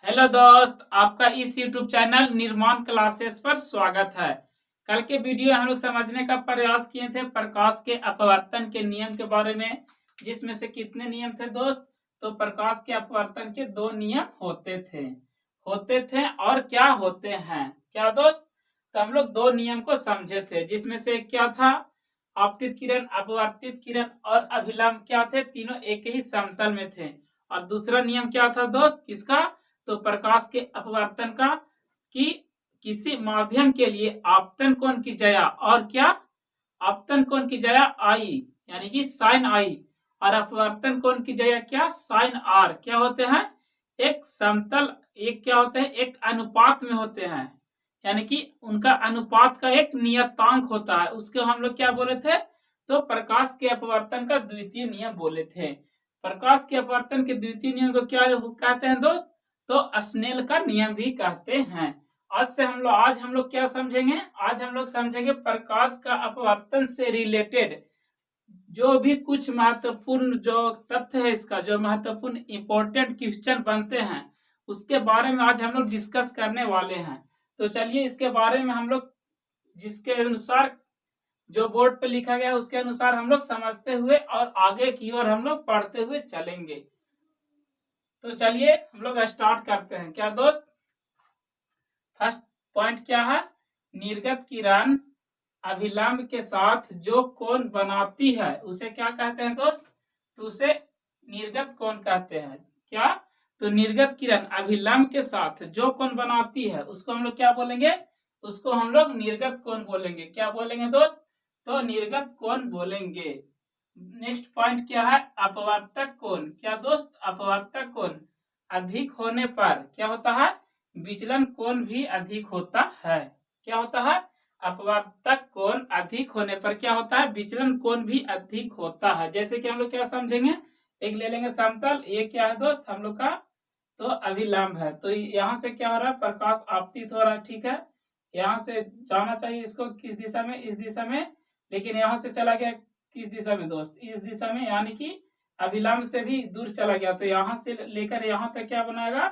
Hello दोस्त, आपका इस YouTube चैनल निर्माण क्लासेस पर स्वागत है। कल के वीडियो हम लोग समझने का प्रयास किए थे प्रकाश के अपवर्तन के नियम के बारे में, जिसमें से कितने नियम थे दोस्त? तो प्रकाश के अपवर्तन के दो नियम होते थे और क्या होते हैं क्या दोस्त? तो हम लोग दो नियम को समझे थे, जिसमें से एक क्या था? आपतित किरण, अपवर्तित किरण और अभिलंब क्या थे? तीनों एक ही समतल में थे। और दूसरा नियम क्या था दोस्त? किसका? तो प्रकाश के अपवर्तन का, कि किसी माध्यम के लिए आपतन कोण की जया और क्या? आपतन कोण की जया आई, यानी कि साइन आई, और अपवर्तन कोण की जया क्या? Sine R. क्या होते हैं? एक समतल, एक क्या होते हैं? एक अनुपात में होते हैं, यानी कि उनका अनुपात का एक नियतांक होता है। उसको हम लोग क्या बोले थे? तो प्रकाश के अपवर्तन का द्वितीय नियम बोले थे। प्रकाश के अपवर्तन के द्वितीय नियम को क्या कहते हैं दोस्त? तो स्नेल का नियम भी कहते हैं। आज हम लोग क्या समझेंगे? आज हम लोग समझेंगे प्रकाश का अपवर्तन से रिलेटेड जो भी कुछ महत्वपूर्ण जो तथ्य है, इसका जो महत्वपूर्ण इंपॉर्टेंट क्वेश्चन बनते हैं, उसके बारे में आज हम लोग डिस्कस करने वाले हैं। तो चलिए इसके बारे में हम लोग, जिसके अनुसार जो बोर्ड पे लिखा गया है उसके अनुसार हम लोग समझते हुए और आगे की ओर हम लोग पढ़ते हुए चलेंगे। तो चलिए हम लोग स्टार्ट करते हैं। क्या दोस्त? फर्स्ट पॉइंट क्या है? निर्गत किरण अभिलंब के साथ जो कोण बनाती है उसे क्या कहते हैं दोस्त? तो उसे निर्गत कोण कहते हैं। क्या? तो निर्गत किरण अभिलंब के साथ जो कोण बनाती है उसको हम लोग क्या बोलेंगे? उसको हम लोग निर्गत कोण बोलेंगे। क्या बोलेंगे दोस्त? तो निर्गत कोण बोलेंगे। नेक्स्ट पॉइंट क्या है? अपवर्तक कोण। क्या दोस्त? अपवर्तक कोण अधिक होने पर क्या होता है? विचलन कोण भी अधिक होता है। क्या होता है? अपवर्तक कोण अधिक होने पर क्या होता है? विचलन कोण भी अधिक होता है। जैसे कि हम लोग क्या समझेंगे? एक ले लेंगे समतल, ये क्या है दोस्त हम लोग का? तो अभिलंब है। तो यहाँ से क्या हो रहा है? प्रकाश आपतित हो रहा है, ठीक है। यहाँ से जाना चाहिए इसको किस दिशा में? इस दिशा में। लेकिन यहाँ से चला गया किस दिशा में दोस्त? इस दिशा में, यानी कि अभिलंब से भी दूर चला गया। तो यहाँ से लेकर यहाँ तक क्या बनाएगा?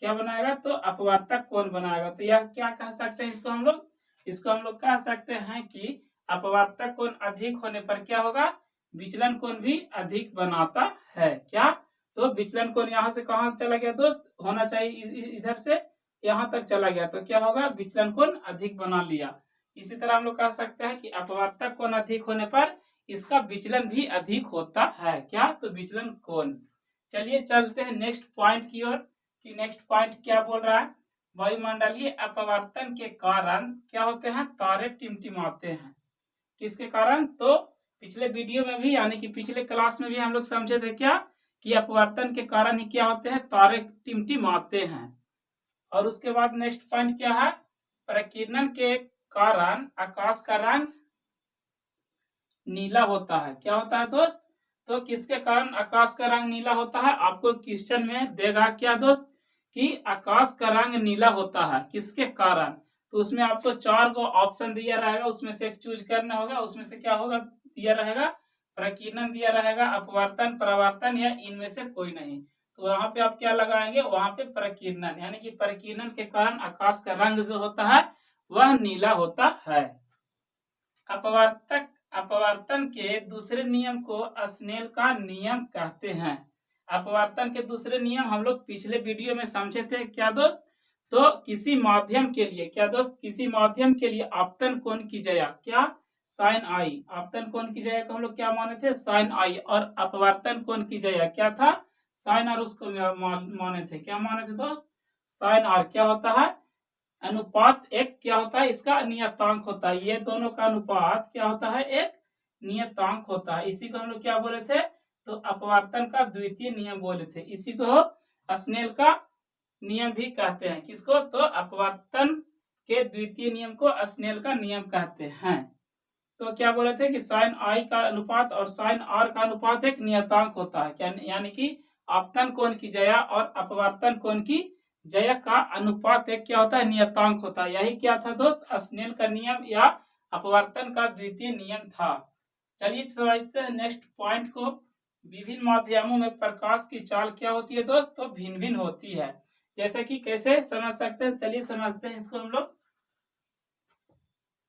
क्या बनाएगा? तो अपवर्तक कोण बनाएगा। तो यह क्या कह सकते हैं इसको हम लोग? इसको हम लोग कह सकते हैं कि अपवर्तक कोण अधिक होने पर क्या होगा? विचलन कोण भी अधिक बनाता है। क्या? तो विचलन कोण यहाँ से कहाँ चला गया दोस्त? होना चाहिए इधर से यहाँ तक चला गया, तो क्या होगा? विचलन कोण अधिक बना लिया। इसी तरह हम लोग कह सकते हैं कि अपवर्तक कोण अधिक होने पर इसका विचलन भी अधिक होता है। क्या? तो विचलन कोण। चलिए चलते हैं नेक्स्ट पॉइंट की ओर, कि नेक्स्ट पॉइंट क्या बोल रहा है? वायुमंडलीय अपवर्तन के कारण क्या होते हैं? तारे टिमटिमाते हैं। किसके कारण? तो पिछले वीडियो में भी, यानी कि पिछले क्लास में भी हम लोग समझे थे क्या, कि अपवर्तन के कारण ही क्या होते हैं? तारे टिमटिमाते हैं। और उसके बाद नेक्स्ट पॉइंट क्या है? प्रकीर्णन के कारण आकाश का रंग नीला होता है। क्या होता है दोस्त? तो किसके कारण आकाश का रंग नीला होता है? आपको क्वेश्चन में देगा क्या दोस्त, कि आकाश का रंग नीला होता है किसके कारण? तो उसमें आपको 4 को ऑप्शन दिया रहेगा, उसमें से एक चूज करना होगा। उसमें से क्या होगा? दिया रहेगा प्रकीर्णन, दिया रहेगा अपवर्तन, परावर्तन, या इनमें से कोई नहीं। तो वहां पे आप क्या लगाएंगे? वहां पे प्रकीर्णन, यानी कि प्रकीर्णन के कारण आकाश का रंग जो होता है वह नीला होता है। अपवर्तन के दूसरे नियम को स्नेल का नियम कहते हैं। अपवर्तन के दूसरे नियम हम लोग पिछले वीडियो में समझे थे। क्या दोस्त? तो किसी माध्यम के लिए, क्या दोस्त? किसी माध्यम के लिए आपतन कोण की जया क्या? साइन आई। आपतन कोण की जया को हम लोग क्या माने थे? Sine I. और अपवर्तन कोण की जया क्या था? Sine R. उसको माने थे, क्या माने थे दोस्त? Sine R. क्या होता है? अनुपात एक क्या होता है? इसका नियतांक होता है। ये दोनों का अनुपात क्या होता है? एक नियतांक होता है। इसी को हम लोग क्या बोले थे? तो अपवर्तन का द्वितीय नियम बोले थे। इसी को स्नेल का नियम भी कहते हैं। किसको? तो अपवर्तन के द्वितीय नियम को स्नेल का नियम कहते हैं। तो क्या बोले थे कि साइन आई का अनुपात और साइन आर का अनुपात एक नियतांक होता है। क्या? यानी कि आपतन कोण की जया और अपवर्तन कोण की जया का अनुपात एक क्या होता है? नियतांक होता है। यही क्या था दोस्त? स्नेल का नियम या अपवर्तन का द्वितीय नियम था। चलिए समझते हैं नेक्स्ट पॉइंट को। विभिन्न माध्यमों में प्रकाश की चाल क्या होती है दोस्त? तो भिन्न भिन्न होती है। जैसे कि कैसे समझ सकते हैं, चलिए समझते हैं इसको हम लोग।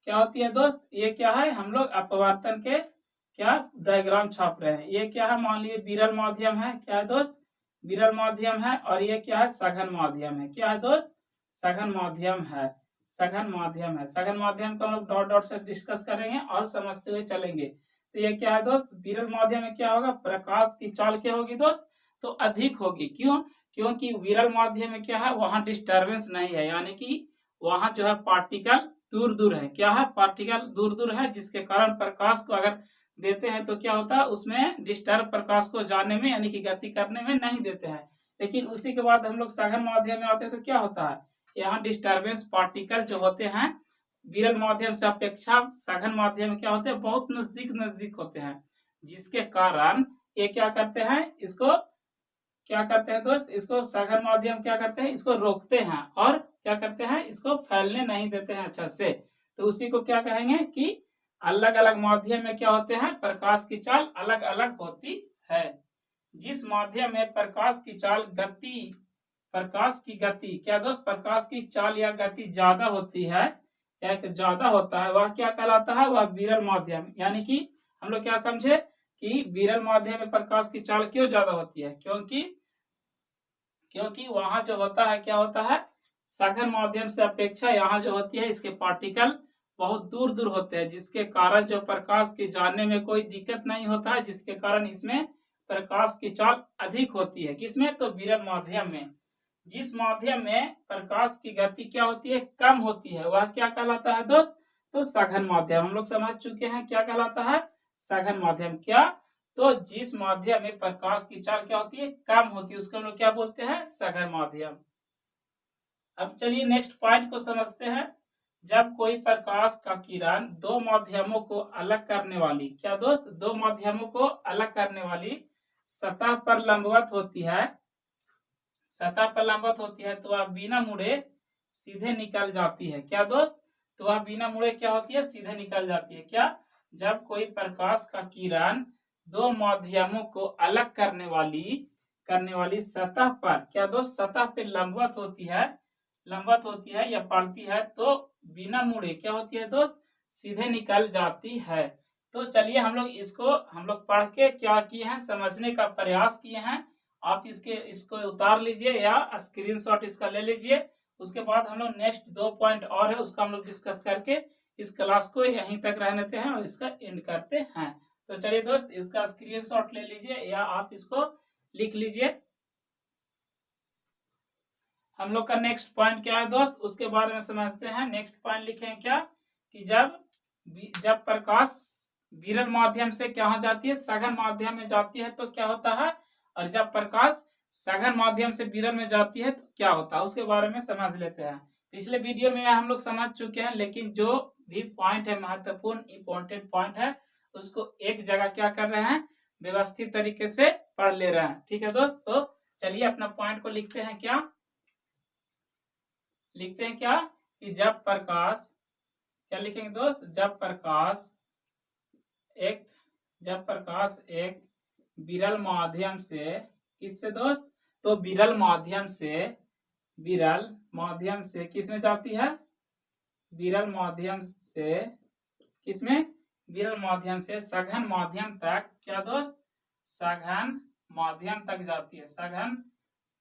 क्या होती है दोस्त, ये क्या है, हम लोग अपवर्तन के क्या डायग्राम छाप रहे हैं। ये क्या है, मान लीजिए विरल माध्यम है, क्या है दोस्त, विरल माध्यम है। और ये क्या है, सघन माध्यम है। क्या है दोस्त, सघन माध्यम है। सघन माध्यम है। सघन माध्यम को हम लोग डॉट डॉट से डिस्कस करेंगे और समझते हुए चलेंगे। तो ये क्या है दोस्त, विरल माध्यम में क्या होगा, प्रकाश की चाल क्या होगी दोस्त, तो अधिक होगी। क्यों, क्योंकि विरल माध्यम में क्या है, वहां डिस्टर्बेंस नहीं है, यानी कि वहां जो है पार्टिकल दूर दूर है। क्या है, पार्टिकल दूर दूर है, जिसके कारण प्रकाश को अगर देते हैं तो क्या होता है, उसमें डिस्टर्ब प्रकाश को जाने में यानी कि गति करने में नहीं देते हैं। लेकिन उसी के बाद हम लोग सघन माध्यम में आते हैं तो क्या होता है, यहाँ डिस्टर्बेंस पार्टिकल जो होते हैं विरल माध्यम से अपेक्षा सघन माध्यम में क्या होते हैं, बहुत नजदीक नजदीक होते हैं, जिसके कारण ये क्या करते हैं, इसको क्या करते हैं दोस्त, इसको सघन माध्यम क्या करते हैं, इसको रोकते हैं और क्या करते हैं, इसको फैलने नहीं देते हैं अच्छा से। तो उसी को क्या कहेंगे कि अलग अलग माध्यम में क्या होते हैं, प्रकाश की चाल अलग अलग होती है। जिस माध्यम में प्रकाश की चाल गति, प्रकाश की गति क्या दोस्त, प्रकाश की चाल या गति ज्यादा होती है या ज्यादा होता है, वह क्या कहलाता है, वह विरल माध्यम। यानी कि हम लोग क्या समझे कि विरल माध्यम में प्रकाश की चाल क्यों ज्यादा होती है, क्योंकि क्योंकि वहां जो होता है क्या होता है, सघन माध्यम से अपेक्षा यहाँ जो होती है इसके पार्टिकल बहुत दूर दूर होते हैं, जिसके कारण जो प्रकाश के जाने में कोई दिक्कत नहीं होता है, जिसके कारण इसमें प्रकाश की चाल अधिक होती है। किसमें, तो विरल माध्यम में। जिस माध्यम में प्रकाश की गति क्या होती है, कम होती है, वह क्या कहलाता है दोस्त, तो सघन माध्यम। हम लोग समझ चुके हैं क्या कहलाता है, सघन माध्यम। क्या, तो जिस माध्यम में प्रकाश की चाल क्या होती है, कम होती है, उसको हम लोग क्या बोलते हैं, सघन माध्यम। अब चलिए नेक्स्ट पॉइंट को समझते हैं। जब कोई प्रकाश का किरण दो माध्यमों को अलग करने वाली, क्या दोस्त, दो माध्यमों को अलग करने वाली सतह पर लंबवत होती है, सतह पर लंबवत होती है, तो वह बिना मुड़े सीधे निकल जाती है। क्या दोस्त, तो वह बिना मुड़े क्या होती है, सीधे निकल जाती है। क्या, जब कोई प्रकाश का किरण दो माध्यमों को अलग करने वाली सतह पर, क्या दोस्त, सतह पे लंबवत होती है, लंबवत होती है या पड़ती है, तो बिना मुड़े क्या होती है दोस्त, सीधे निकल जाती है। तो चलिए हम लोग इसको हम लोग पढ़ के क्या किए हैं, समझने का प्रयास किए हैं। आप इसको उतार लीजिए या स्क्रीनशॉट इसका ले लीजिए। उसके बाद हम लोग नेक्स्ट दो पॉइंट और है उसका हम लोग डिस्कस करके इस क्लास को यहीं तक रहने देते हैं और इसका एंड करते हैं। तो चलिए दोस्त, इसका स्क्रीनशॉट ले लीजिए या आप इसको लिख लीजिए। हम लोग का नेक्स्ट पॉइंट क्या है दोस्त, उसके बारे में समझते हैं। नेक्स्ट पॉइंट लिखे हैं क्या, कि जब प्रकाश विरल माध्यम से क्या हो जाती है, सघन माध्यम में जाती है तो क्या होता है, और जब प्रकाश सघन माध्यम से विरल में जाती है तो क्या होता है, उसके बारे में समझ लेते हैं। पिछले वीडियो में हम लोग समझ चुके हैं, लेकिन जो भी पॉइंट है, महत्वपूर्ण इंपॉर्टेंट पॉइंट है, उसको एक जगह क्या कर रहे हैं, व्यवस्थित तरीके से पढ़ ले रहे हैं। ठीक है दोस्त, तो चलिए अपना पॉइंट को लिखते हैं। क्या लिखते हैं, क्या, कि जब प्रकाश, क्या लिखेंगे दोस्त, जब प्रकाश एक विरल माध्यम से, किससे दोस्त, तो विरल माध्यम से किस में जाती है, विरल माध्यम से किसमें, विरल माध्यम से सघन माध्यम तक, क्या दोस्त, सघन माध्यम तक जाती है, सघन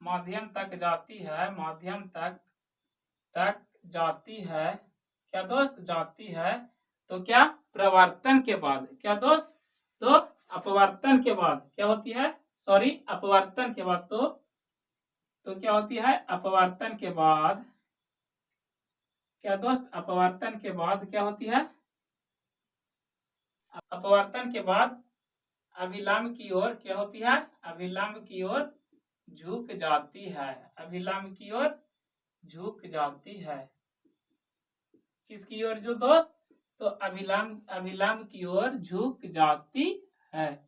माध्यम तक जाती है, माध्यम तक जाती है, क्या दोस्त, जाती है। तो क्या, प्रवर्तन के बाद, क्या दोस्त, तो अपवर्तन के बाद क्या होती है, सॉरी अपवर्तन के बाद, तो क्या होती है, अपवर्तन के बाद, क्या दोस्त, अपवर्तन के बाद क्या होती है, अपवर्तन के बाद अभिलंब की ओर क्या होती है, अभिलंब की ओर झुक जाती है, अभिलंब की ओर झुक जाती है। किसकी ओर जो दोस्त, तो अभिलंब की ओर झुक जाती है।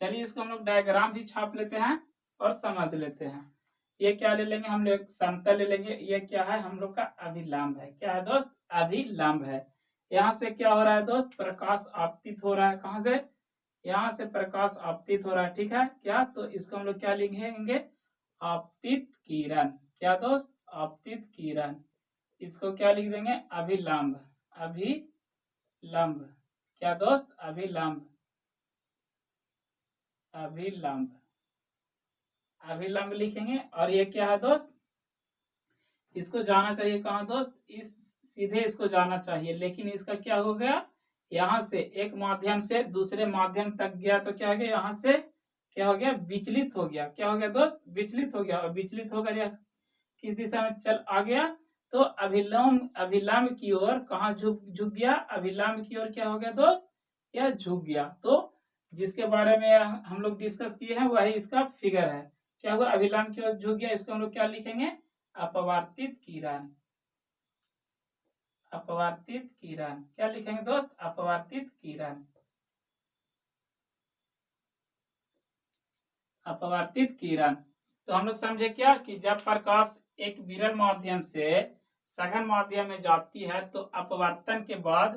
चलिए इसको हम लोग डायग्राम भी छाप लेते हैं और समझ लेते हैं। ये क्या ले लेंगे हम लोग, समतल ले लेंगे। ये क्या है, हम लोग का अभिलंब है। क्या है दोस्त, अभिलंब है। यहाँ से क्या हो रहा है दोस्त, प्रकाश आपतित हो रहा है, कहाँ से, यहाँ से प्रकाश आपतित हो रहा है। ठीक है, क्या, तो इसको हम लोग क्या लिखेंगे, आपतित किरण। क्या दोस्त, आपतित किरण। इसको क्या लिख देंगे, अभिलंब। अभिलंब क्या दोस्त, अभिलंब। अभिलंब अभिलंब लिखेंगे। और ये क्या है दोस्त, इसको जाना चाहिए कहाँ दोस्त, इस सीधे इसको जाना चाहिए, लेकिन इसका क्या हो गया, यहाँ से एक माध्यम से दूसरे माध्यम तक गया तो क्या हो गया, यहाँ से क्या हो गया, विचलित हो गया। क्या हो गया दोस्त, विचलित हो गया। और विचलित होकर यह किस दिशा में चल आ गया, तो अभिलंब की ओर कहाँ झुक गया, अभिलंब की ओर क्या हो गया दोस्त, यह झुक गया। तो जिसके बारे में हम लोग डिस्कस किए हैं वही इसका फिगर है। क्या हुआ, अभिलंब की ओर झुक गया, इसको हम लोग क्या लिखेंगे, अपवर्तित किरण। अपवर्तित किरण क्या लिखेंगे दोस्त, अपवर्तित किरण। अपवर्तित किरण। तो हम लोग समझे क्या कि जब प्रकाश एक विरल माध्यम से सघन माध्यम में जाती है तो अपवर्तन के बाद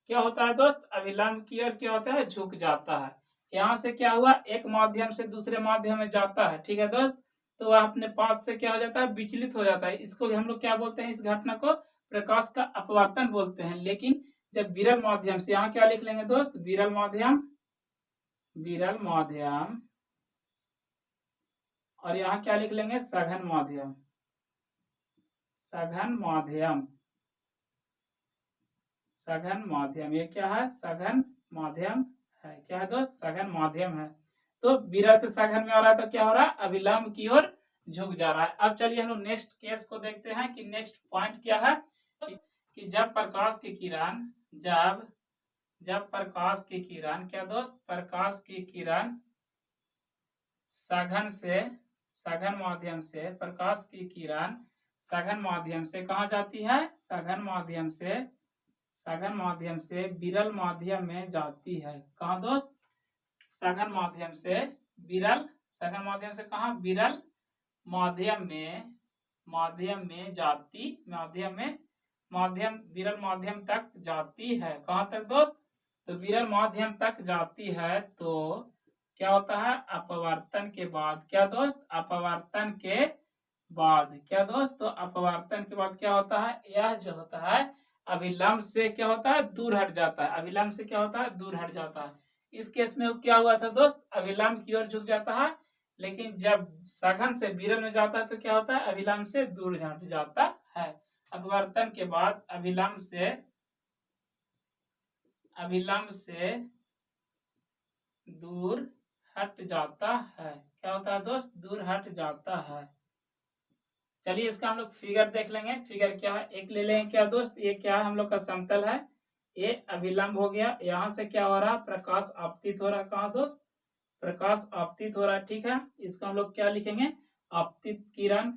क्या होता है दोस्त, अभिलंब की ओर क्या होता है, झुक जाता है। यहाँ से क्या हुआ, एक माध्यम से दूसरे माध्यम में जाता है, ठीक है दोस्त, तो वह अपने पाथ से क्या हो जाता है, विचलित हो जाता है। इसको हम लोग क्या बोलते हैं, इस घटना को प्रकाश का अपवर्तन बोलते हैं। लेकिन जब विरल माध्यम से, यहाँ क्या लिख लेंगे दोस्त, विरल माध्यम, विरल माध्यम, और यहाँ क्या लिख लेंगे, सघन माध्यम। सघन माध्यम, सघन माध्यम, ये क्या है, सघन माध्यम है। क्या है दोस्त, सघन माध्यम है। तो विरल से सघन में आ रहा है तो क्या हो रहा है, अभिलंब की ओर झुक जा रहा है। अब चलिए हम लोग नेक्स्ट केस को देखते हैं कि नेक्स्ट पॉइंट क्या है, कि जब प्रकाश की किरण, जब प्रकाश की किरण, क्या दोस्त, प्रकाश की किरण सघन से, सघन माध्यम से, प्रकाश की किरण सघन माध्यम से कहाँ जाती है, सघन माध्यम से, सघन माध्यम से विरल माध्यम में जाती है। कहाँ दोस्त, सघन माध्यम से विरल, सघन माध्यम से कहाँ, विरल माध्यम में, माध्यम में जाती, माध्यम विरल माध्यम तक जाती है। कहाँ तक दोस्त, तो विरल माध्यम तक जाती है। तो क्या होता है, अपवर्तन के बाद, क्या दोस्त, अपवर्तन के बाद, क्या दोस्त, तो अपवर्तन के बाद क्या होता है, यह जो होता है अभिलंब से क्या होता है, दूर हट जाता है। अभिलंब से क्या होता है, दूर हट जाता है। इस केस में क्या हुआ था दोस्त, अभिलंब की ओर झुक जाता है, लेकिन जब सघन से विरल में जाता है तो क्या होता है, अभिलंब से दूर हट जाता है। अपवर्तन के बाद अभिलंब से, अभिलंब से दूर हट जाता है। क्या होता है दोस्त, दूर हट जाता है। चलिए इसका हम लोग फिगर देख लेंगे। फिगर क्या है, एक ले लेंगे क्या दोस्त, ये क्या है, हम लोग का समतल है, ये अभिलंब हो गया। यहाँ से क्या हो रहा है, प्रकाश आपतित हो रहा है। कहाँ दोस्त, प्रकाश आपतित हो रहा है, ठीक है। इसको हम लोग क्या लिखेंगे, आपतित किरण,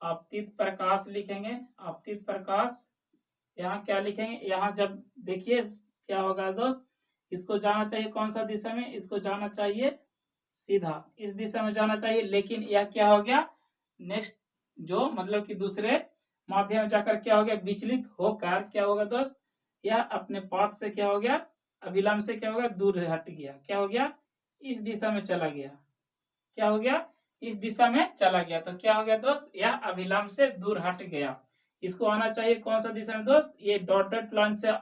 आपतित प्रकाश लिखेंगे, आपतित प्रकाश। यहाँ क्या लिखेंगे, यहाँ जब देखिए क्या होगा दोस्त, इसको जाना चाहिए कौन सा दिशा में, इसको जाना चाहिए सीधा इस दिशा में जाना चाहिए, लेकिन यह क्या हो गया, नेक्स्ट जो मतलब कि दूसरे माध्यम में जाकर क्या हो गया, विचलित होकर क्या होगा दोस्त, यह अपने पाथ से क्या हो गया, अभिलंब से क्या हो गया, दूर हट गया। क्या हो गया, इस दिशा में चला गया। क्या हो गया, इस दिशा में चला गया। तो क्या हो गया दोस्त, यह अभिलंब से दूर हट गया। इसको आना चाहिए कौन सा दिशा में दोस्त, ये डॉटेड लाइन से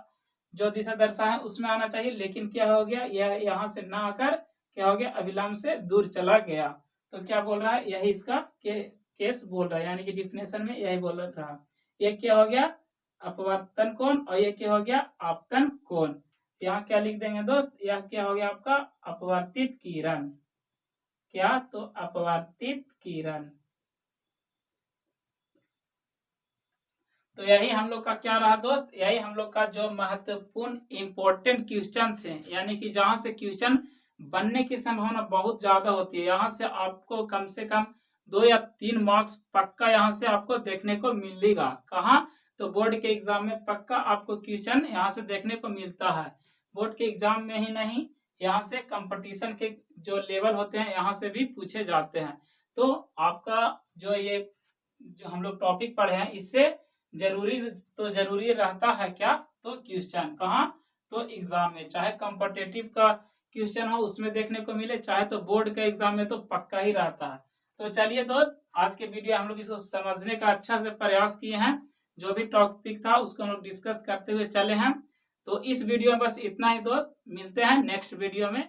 जो दिशा दर्शा है उसमें आना चाहिए, लेकिन क्या हो गया, यह यहाँ से ना आकर क्या हो गया, अभिलंब से दूर चला गया। तो क्या बोल रहा है, यही इसका केस बोल रहा है, यानी कि डिफिनेशन में यही बोल रहा है। ये क्या हो गया, अपवर्तन कोण, और ये क्या हो गया, आपतन कोण। यहाँ क्या लिख देंगे दोस्त, यह क्या हो गया आपका अपवर्तित किरण। क्या, तो अपवर्तित किरण। तो यही हम लोग का क्या रहा दोस्त, यही हम लोग का जो महत्वपूर्ण इंपॉर्टेंट क्वेश्चन थे, यानी कि जहां से क्वेश्चन बनने की संभावना बहुत ज्यादा होती है। यहाँ से आपको कम से कम 2 या 3 मार्क्स पक्का यहाँ से आपको देखने को मिलेगा। कहाँ, तो बोर्ड के एग्जाम में पक्का आपको क्वेश्चन यहाँ से देखने को मिलता है। बोर्ड के एग्जाम में ही नहीं, यहाँ से कंपटीशन के जो लेवल होते हैं यहाँ से भी पूछे जाते हैं। तो आपका जो ये जो हम लोग टॉपिक पढ़े हैं, इससे जरूरी रहता है क्या, तो क्वेश्चन कहाँ, तो एग्जाम में, चाहे कॉम्पिटिटिव का क्वेश्चन हो उसमें देखने को मिले, चाहे तो बोर्ड का एग्जाम में तो पक्का ही रहता है। तो चलिए दोस्त, आज के वीडियो हम लोग इसको समझने का अच्छा से प्रयास किए हैं। जो भी टॉपिक था उसको हम लोग डिस्कस करते हुए चले हैं। तो इस वीडियो में बस इतना ही दोस्त, मिलते हैं नेक्स्ट वीडियो में।